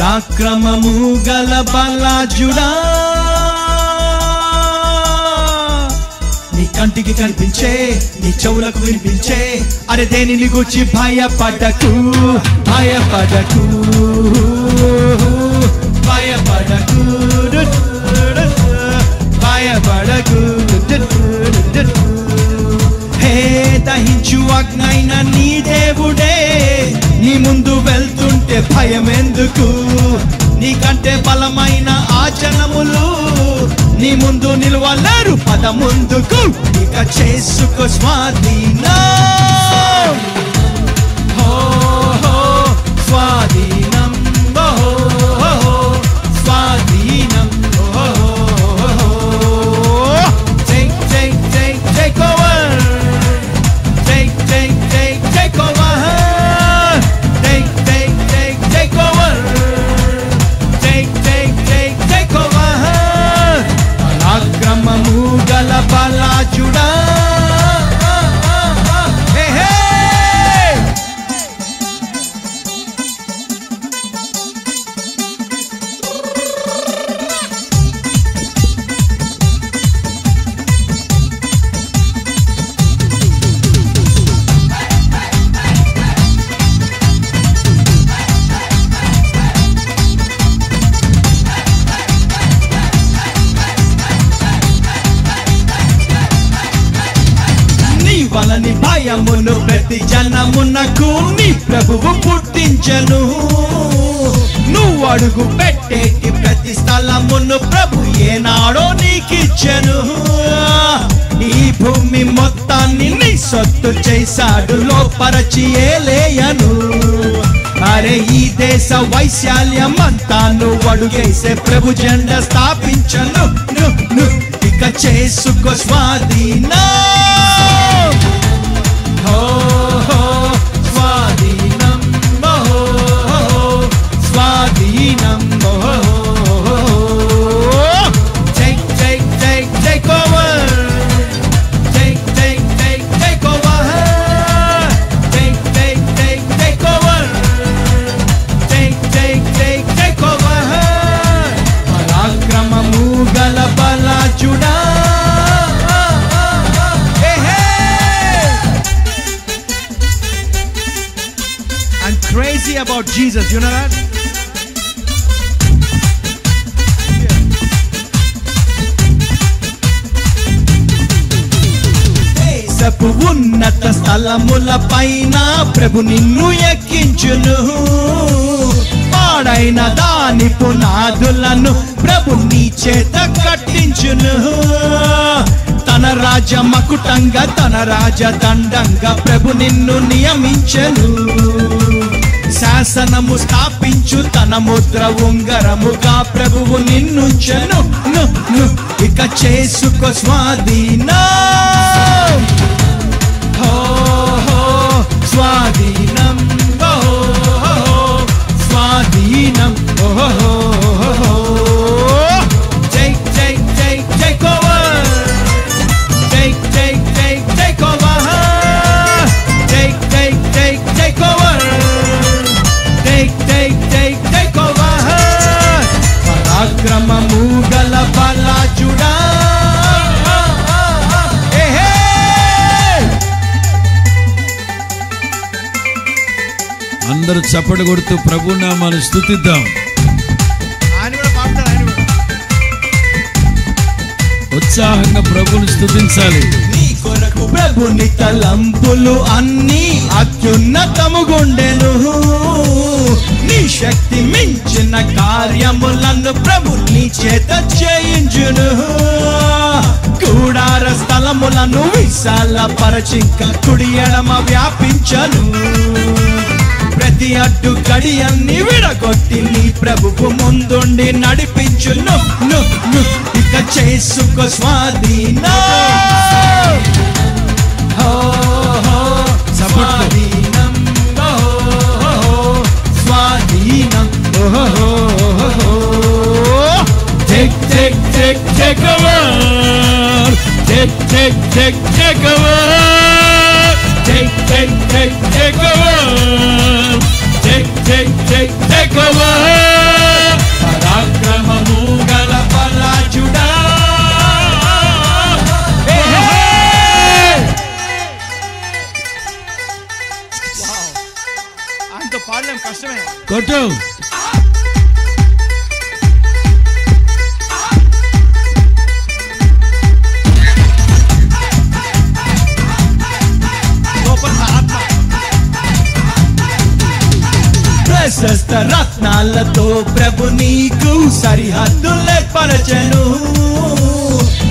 పరాక్రమము గల బలాజుడా, నీ కంటికి కనిపించే, నీ చెవులకు వినిపించే, అరే దేనిని గూర్చి భయపడకు, భయపడకు, భయపడకు, భయపడకు. హే దహించు అగ్నైన నీ దేవుడే నీ ముందు వెళ్తుంటే భయం ఎందుకు? నీకంటే బలమైన ఆ జనములు నీ ముందు నిలవలేరు, పద ముందుకు. ఇక చేసుకో స్వాధీనం, స్వాధీనం, స్వాధీనం. Take over, take over, take over, take over. పరాక్రమము గల బలాజుడా, హే హే. వలని భయమును ప్రతి జనమునకు నీ ప్రభువు పుట్టించెను. నువ్వు అడుగు పెట్టేటి ప్రతి స్థలమును ప్రభు ఏనాడో నీకిచ్చెను. ఈ భూమి మొత్తాన్ని నీ సొత్తు చేశాడు, లోపరచి ఏలేయను. అరే ఈ దేశ వైశాల్యం అంతా నువ్వు అడుగేసే ప్రభు జెండా స్థాపించను. ఇక చేసుకో స్వాధీనం, స్వాధీనం, స్వాధీనం. Take over, take over, take over, take over. పరాక్రమము గల బలాజుడా, I'm crazy about Jesus, you know that? దేశపు ఉన్నత స్థలముల పైన ప్రభు నిన్ను ఎక్కించును. పాడైన దాని పునాదులను ప్రభు నీ చేత కట్టించును. తన రాజ మకుటంగా, తన రాజదండంగా ప్రభు నిన్ను నియమించెను. శాసనము స్థాపించు తన ముద్ర ఉంగరముగా ప్రభువు నిన్నుంచెను. ఇక చేసుకో స్వాధీనం, స్వాధీనం, స్వాధీనం. Take over, take over, take over, take over. పరాక్రమము గల బలాజుడా, అందరూ చప్పట్లు కొడుతూ ప్రభు నామాన్ని స్తుతిద్దాం. ఉత్సాహంగా ప్రభుని స్తుతించాలి. నీ కొరకు ప్రభుని తలంపులు అన్ని అత్యున్నతముగుండెను. నీ శక్తి మించిన కార్యములను ప్రభు నీ చేత చేయించును. కూడార స్థలములను విశాల పరచింక కుడి ఎడమ వ్యాపించను. ప్రతి అడ్డు గడియన్ని విడగొట్టి నీ ప్రభువు ముందుండి నడిపించును. ఇక చేసుకో స్వాధీనం, స్వాధీనం, స్వాధీనం. Take over, take over, take over, take over. దీంతో పాడలేం, కష్టమే. కొట్టు. ప్రశస్త రత్నాలతో ప్రభు నీకు సరిహద్దులే పరచెను,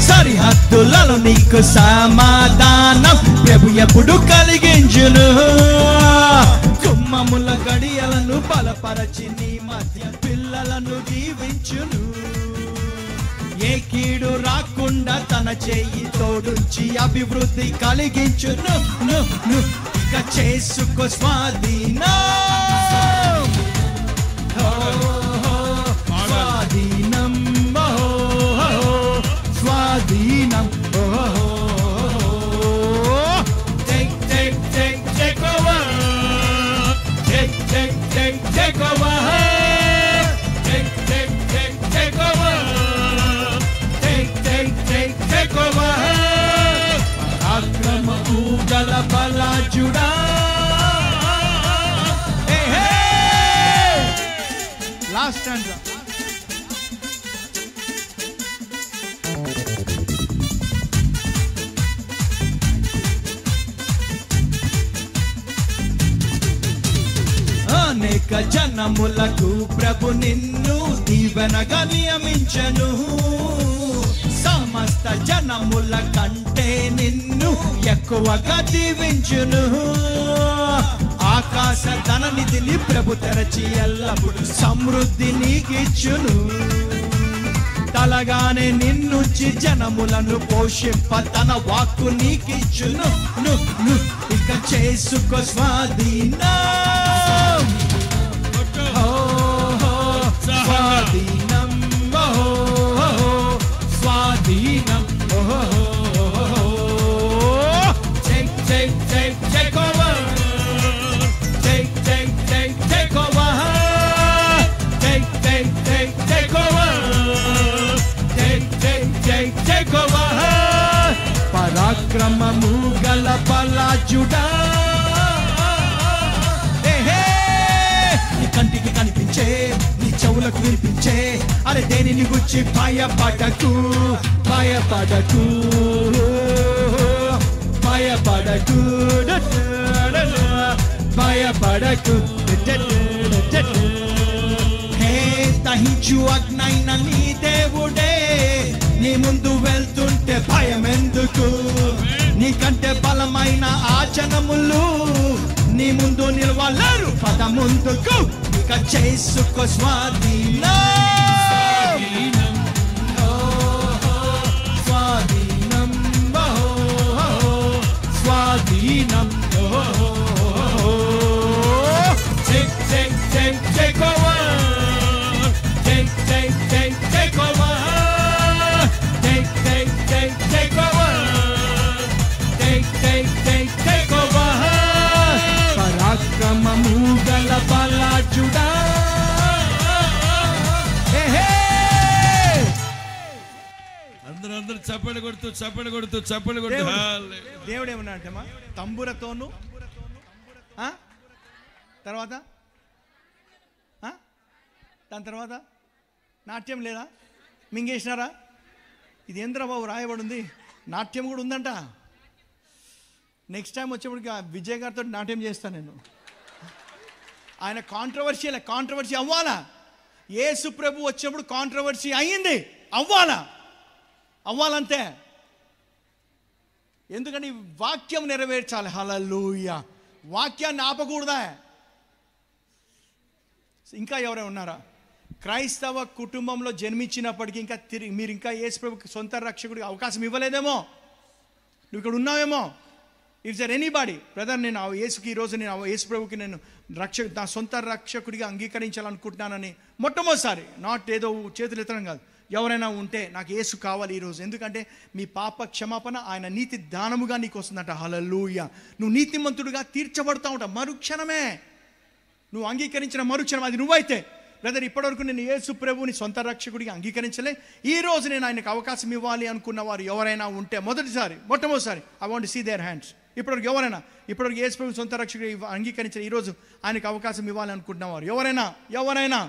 సరిహద్దులలో నీకు సమాధానం ప్రభు ఎప్పుడు కలిగించును. కుమ్మముల గడియలను బలపరచి నీ మధ్య పిల్లలను దీవించును. ఏ కీడు రాకుండా తన చెయ్యి తోడుంచి అభివృద్ధి కలిగించును. ఇక చేసుకో స్వాధీనం, స్వాధీనం, స్వాధీనం. Take over, take over, take over, take over. పరాక్రమ ఊగల బలాజుడా, లాస్ట్ స్టాండ్జా. అనేక జనములకు ప్రభు నిన్ను దీవెనగా నియమించెను, సమస్త జనముల కంటే నిన్ను ఎక్కువగా దీవించును. ఆకాశ ధన నిధిని ప్రభు తెరచి ఎల్లప్పుడు సమృద్ధి నీకిచ్చును. తలగానే నిన్నుంచి జనములను పోషింప తన వాక్కు నీకిచ్చును. ఇక చేసుకో స్వాధీనం, స్వాధీనం, స్వాధీనం. Take over, take over, take over, take over. పరాక్రమము గల బలాజుడా, నీ కంటికి కనిపించే, నీ చెవులకు వినిపించే, అరే దేనిని గుచ్చి భయపడకు, భయపడకు, భయపడకు, భయపడకు. హే దహించు అగ్నైన నీ దేవుడే నీ ముందు వెళ్తుంటే భయం ఎందుకు? నీకంటే బలమైన ఆ జనములు నీ ముందు నిలవలేరు, పద ముందుకు. ఇక చేసుకో స్వాధీనం, స్వాధీనం, స్వాధీనం. Take over, take over, take over, take over. పరాక్రమము గల బలాజుడా, అందరూ చప్పట్లు కొడుతూ దేవుడు ఏమన్నా అంటేమా తంబురతోను, తర్వాత దాని తర్వాత నాట్యం లేదా? మింగేసినారా? ఇది ఏంద్ర బాబు రాయబడి ఉంది, నాట్యం కూడా ఉందంట. నెక్స్ట్ టైం వచ్చేప్పటికి విజయ్ గారితో నాట్యం చేస్తాను నేను. ఆయన కాంట్రవర్సీ అవ్వాలా? యేసు ప్రభు వచ్చినప్పుడు కాంట్రవర్సీ అయ్యింది, అవ్వాలంతే. ఎందుకంటే వాక్యం నెరవేర్చాలి. హల్లెలూయా. వాక్యాన్ని ఆపకూడదా? ఇంకా ఎవరైనా ఉన్నారా క్రైస్తవ కుటుంబంలో జన్మించినప్పటికీ ఇంకా మీరు ఇంకా యేసు ప్రభుకి సొంత రక్షకుడికి అవకాశం ఇవ్వలేదేమో? నువ్వు ఇక్కడ ఉన్నావేమో. ఇఫ్ దర్ ఎనీబాడీ బ్రదర్, నేను యేసుకి ఈరోజు నేను యేసు ప్రభుకి నేను నా సొంత రక్షకుడిగా అంగీకరించాలనుకుంటున్నానని మొట్టమొదటిసారి, నాట్ ఏదో చేతులు ఎత్తడం కాదు, ఎవరైనా ఉంటే నాకు యేసు కావాలి ఈరోజు, ఎందుకంటే మీ పాప క్షమాపణ ఆయన నీతి దానముగా నీకు వస్తుందట. హల్లెలూయా. నువ్వు నీతిమంతుడిగా తీర్చబడతా ఉంటావు మరుక్షణమే. నువ్వు అంగీకరించిన మరుక్షణం అది నువ్వైతే. బ్రదర్, ఇప్పటివరకు నేను యేసు ప్రభుని సొంత రక్షకుడిగా అంగీకరించలే, ఈ రోజు నేను ఆయనకు అవకాశం ఇవ్వాలి అనుకున్న వారు ఎవరైనా ఉంటే మొట్టమొదటిసారి I want to see their hands. ఇప్పటివరకు ఎవరైనా యేసు ప్రభువుని సొంత రక్షకుడు అంగీకరించిన ఈరోజు ఆయనకు అవకాశం ఇవ్వాలని అనుకుంటున్నవారు ఎవరైనా